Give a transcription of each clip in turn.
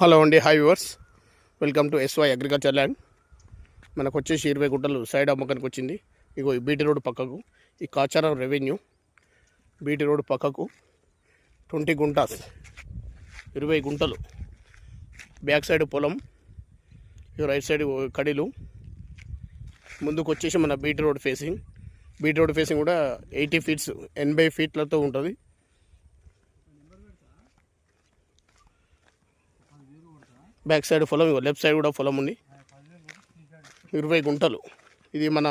Hello అండి, hi viewers. Welcome to SY agriculture land. మనకు వచ్చేసి 20 గుంటలు సైడ్ అమ్మకానికి వచ్చింది. ఇగో ఈ బీటీ రోడ్ పక్కకు ఈ కాచారం రెవెన్యూ బీటీ రోడ్ పక్కకు 20 గుంటాస్ 20 గుంటలు బ్యాక్ సైడ్ పొలం, ఈ రైట్ సైడ్ కడిలు. ముందుకు వచ్చేసి మన బీటీ రోడ్ ఫేసింగ్ కూడా 80 ఫీట్స్ 80 ఫీట్లతో ఉంటుంది. బ్యాక్ సైడ్ పొలం, లెఫ్ట్ సైడ్ కూడా పొలం ఉంది. 20 గుంటలు. ఇది మన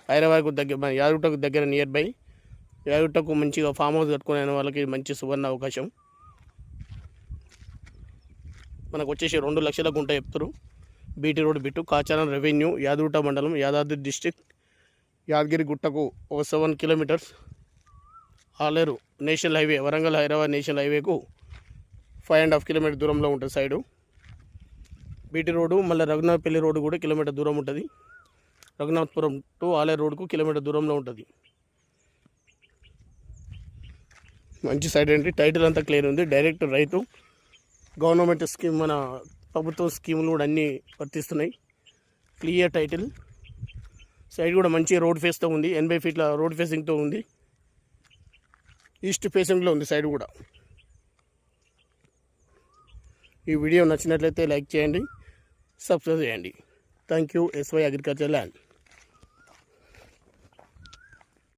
హైదరాబాద్కు దగ్గర, మన యాదగుట్టకు దగ్గర, నియర్ బై యాదగుట్టకు మంచిగా ఫామ్ హౌస్ కట్టుకునే వాళ్ళకి మంచి సువర్ణ అవకాశం. మనకు వచ్చేసి 2 లక్షల గుంట చెప్తారు. BT road bit, Kacharam revenue, Yadagutta మండలం, యాదాద్రి డిస్టిక్, యాదగిరి గుట్టకు ఒక 7 kilometres. Aleru national highway, Warangal Hyderabad national హైవేకు 5.5 కిలోమీటర్ దూరంలో ఉంటుంది సైడు బీటీ రోడ్డు. మళ్ళీ రఘునాథపల్లి రోడ్డు కూడా కిలోమీటర్ దూరం ఉంటుంది. రఘునాథపురం టు ఆలేరు రోడ్డుకు కిలోమీటర్ దూరంలో ఉంటుంది. మంచి సైడ్ ఏంటి, టైటిల్ అంతా క్లియర్ ఉంది. డైరెక్ట్ రైతు, గవర్నమెంట్ స్కీమ్, మన ప్రభుత్వం స్కీములు కూడా అన్నీ వర్తిస్తున్నాయి. Clear title. సైడ్ కూడా మంచి రోడ్ ఫేస్తో ఉంది. 80 ఫీట్ల రోడ్ ఫేసింగ్తో ఉంది. ఈస్ట్ ఫేసింగ్లో ఉంది సైడ్ కూడా. ఈ వీడియో నచ్చినట్లయితే లైక్ చేయండి, సబ్స్క్రైబ్ చేయండి. Thank you. SY agriculture land.